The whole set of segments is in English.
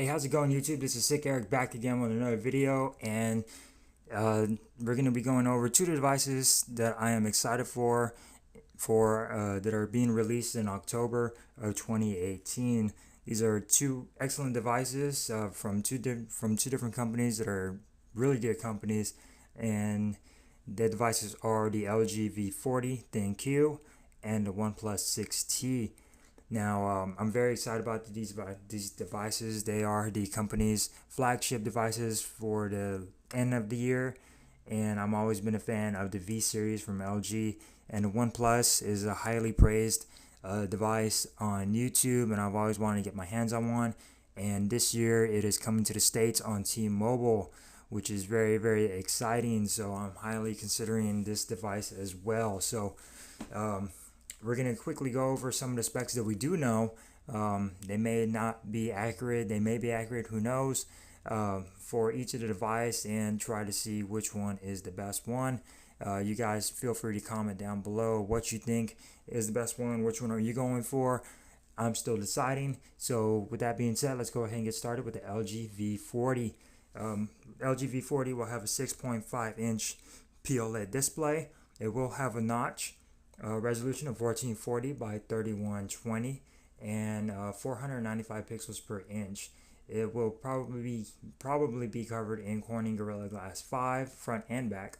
Hey, how's it going, YouTube? This is Sick Eric back again with another video, and we're going to be going over two devices that I am excited for that are being released in October of 2018. These are two excellent devices from two different companies that are really good companies, and the devices are the LG V40 ThinQ and the OnePlus 6T. Now, I'm very excited about these devices. They are the company's flagship devices for the end of the year, and I've always been a fan of the V series from LG. And the OnePlus is a highly praised device on YouTube, and I've always wanted to get my hands on one. And this year, it is coming to the States on T-Mobile, which is very, very exciting. So I'm highly considering this device as well. So we're going to quickly go over some of the specs that we do know. They may not be accurate, they may be accurate, who knows, for each of the device, and try to see which one is the best one. You guys feel free to comment down below what you think is the best one, which one are you going for. I'm still deciding. So with that being said, let's go ahead and get started with the LG V40. LG V40 will have a 6.5 inch POLED display. It will have a notch resolution of 1440 by 3120 and 495 pixels per inch. It will probably be covered in Corning Gorilla Glass 5 front and back.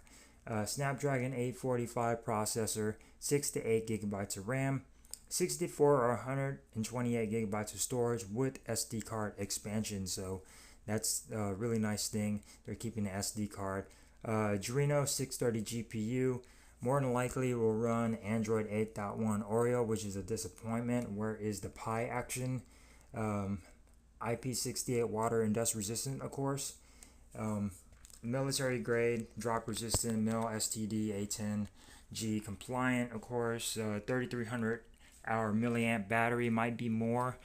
Snapdragon 845 processor, 6 to 8 gigabytes of RAM, 64 or 128 gigabytes of storage with SD card expansion. So that's a really nice thing. They're keeping the SD card. Adreno 630 GPU. More than likely will run Android 8.1 Oreo, which is a disappointment. Where is the Pi action? IP68 water and dust resistant, of course. Military grade, drop resistant, mil STD A10G compliant, of course. 3300 hour milliamp battery, might be more,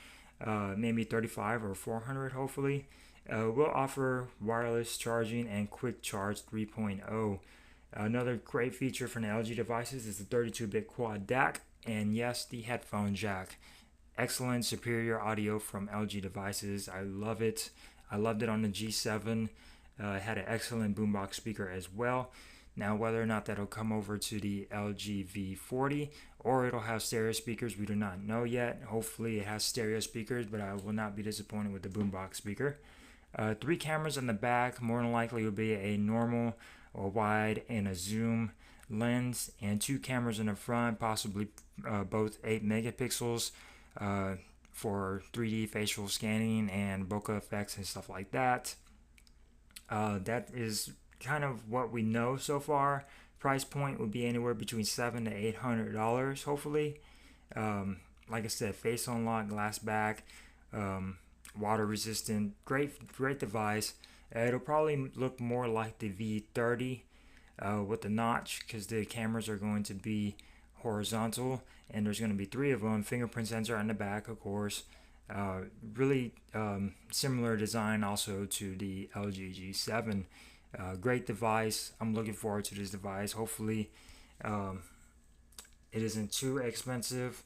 maybe 35 or 400 hopefully. Will offer wireless charging and quick charge 3.0. Another great feature from the LG devices is the 32-bit quad DAC, and yes, the headphone jack. Excellent superior audio from LG devices. I love it. I loved it on the G7. It had an excellent boombox speaker as well. Now, whether or not that'll come over to the LG V40 or it'll have stereo speakers, we do not know yet. Hopefully it has stereo speakers, but I will not be disappointed with the boombox speaker. 3 cameras on the back. More than likely will be a normal or wide and a zoom lens, and 2 cameras in the front, possibly both 8 megapixels for 3D facial scanning and bokeh effects and stuff like that. That is kind of what we know so far. Price point would be anywhere between $700 to $800, hopefully. Like I said, face unlock, glass back, water resistant, great device. It'll probably look more like the V30 with the notch, because the cameras are going to be horizontal, and there's going to be 3 of them. Fingerprint sensor on the back, of course. Really similar design also to the LG G7. Great device. I'm looking forward to this device. Hopefully it isn't too expensive,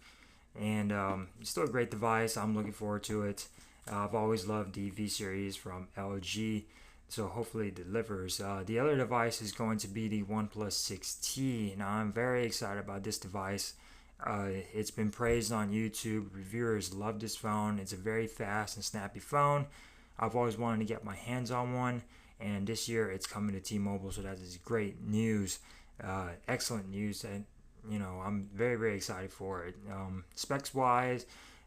and it's still a great device. I'm looking forward to it. I've always loved the V series from LG, so hopefully it delivers. The other device is going to be the OnePlus 6T. Now, I'm very excited about this device. It's been praised on YouTube. Reviewers love this phone. It's a very fast and snappy phone. I've always wanted to get my hands on one, and this year it's coming to T-Mobile, so that is great news. Excellent news, and I'm very, very excited for it. Specs wise,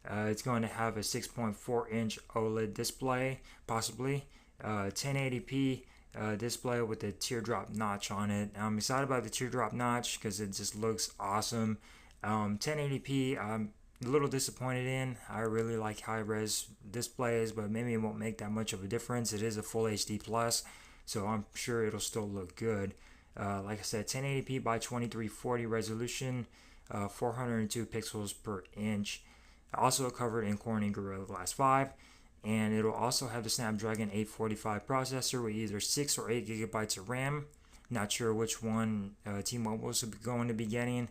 it's going to have a 6.4 inch OLED display, possibly 1080p display with a teardrop notch on it. I'm excited about the teardrop notch because it just looks awesome. 1080p, I'm a little disappointed in. I really like high-res displays, but maybe it won't make that much of a difference. It is a full HD plus, so I'm sure it'll still look good. Like I said, 1080p by 2340 resolution, 402 pixels per inch. Also covered in Corning Gorilla Glass 5, and it'll also have the Snapdragon 845 processor with either 6 or 8 gigabytes of RAM. Not sure which one T-Mobile is going to be getting.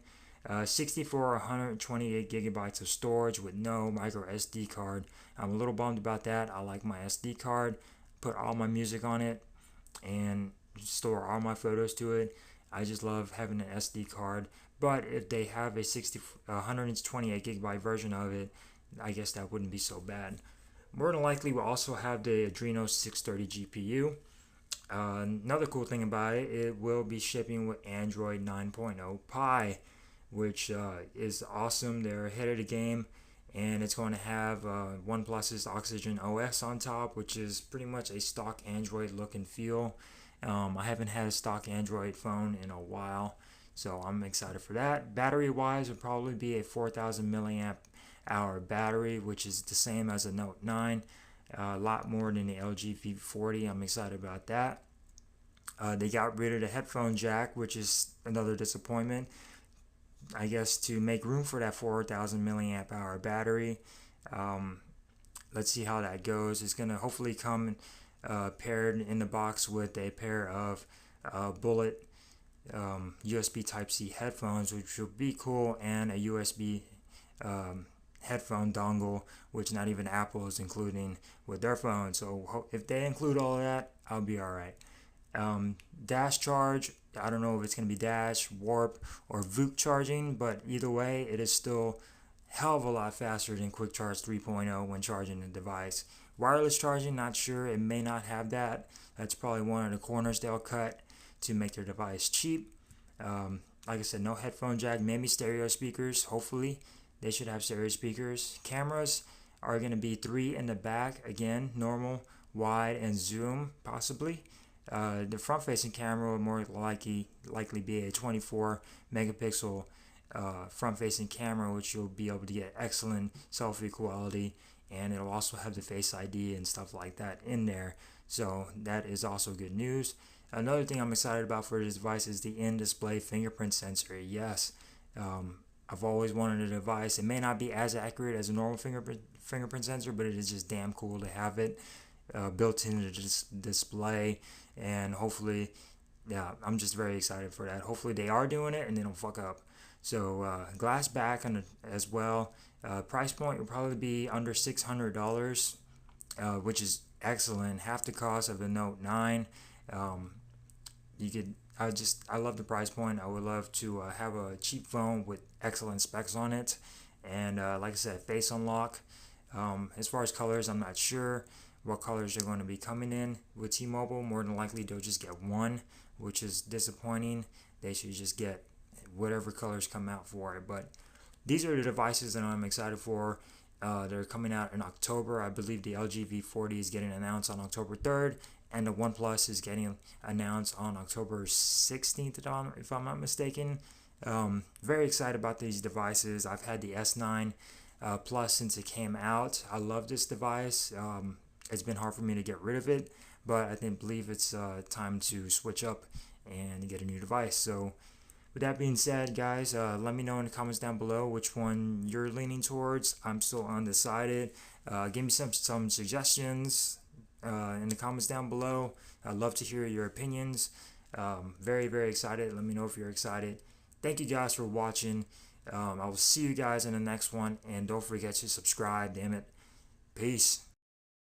64 or 128 gigabytes of storage with no micro SD card. I'm a little bummed about that. I like my SD card, put all my music on it, and store all my photos to it. I just love having an SD card. But if they have a 128 gigabyte version of it, I guess that wouldn't be so bad. More than likely, we'll also have the Adreno 630 GPU. Another cool thing about it, it will be shipping with Android 9.0 Pie, which is awesome. They're ahead of the game, and it's going to have OnePlus's Oxygen OS on top, which is pretty much a stock Android look and feel. I haven't had a stock Android phone in a while, so I'm excited for that. Battery wise, would probably be a 4,000 milliamp hour battery, which is the same as a Note 9. A lot more than the LG V40. I'm excited about that. They got rid of the headphone jack, which is another disappointment. I guess to make room for that 4,000 milliamp hour battery. Let's see how that goes. It's gonna hopefully come paired in the box with a pair of bullet USB Type-C headphones, which will be cool, and a USB headphone dongle, which not even Apple is including with their phone. So if they include all of that, I'll be all right. Dash charge, I don't know if it's going to be dash, warp, or VOOC charging, but either way, it is still hell of a lot faster than Quick Charge 3.0 when charging the device. Wireless charging, not sure. It may not have that. That's probably one of the corners they'll cut to make their device cheap. Like I said, no headphone jack, maybe stereo speakers. Hopefully, they should have stereo speakers. Cameras are going to be 3 in the back. Again, normal, wide, and zoom, possibly. The front-facing camera will more likely be a 24 megapixel front-facing camera, which you'll be able to get excellent selfie quality, and it'll also have the Face ID and stuff like that in there. So that is also good news. Another thing I'm excited about for this device is the in-display fingerprint sensor. Yes, I've always wanted a device. It may not be as accurate as a normal fingerprint sensor, but it is just damn cool to have it built into the display. And hopefully, yeah, I'm just very excited for that. Hopefully they are doing it and they don't fuck up. So glass back on as well. Price point will probably be under $600, which is excellent. Half the cost of the Note 9. You could. I love the price point. I would love to have a cheap phone with excellent specs on it. And like I said, face unlock. As far as colors, I'm not sure what colors are going to be coming in with T-Mobile. More than likely, they'll just get one, which is disappointing. They should just get whatever colors come out for it. But these are the devices that I'm excited for. They're coming out in October. I believe the LG V40 is getting announced on October 3rd, and the OnePlus is getting announced on October 16th, if I'm not mistaken. Very excited about these devices. I've had the S9 Plus since it came out. I love this device. It's been hard for me to get rid of it, but I believe it's time to switch up and get a new device. So with that being said, guys, let me know in the comments down below which one you're leaning towards. I'm still undecided. Give me some suggestions in the comments down below. I'd love to hear your opinions. Very, very excited. Let me know if you're excited. Thank you guys for watching. I will see you guys in the next one, and don't forget to subscribe, damn it. Peace.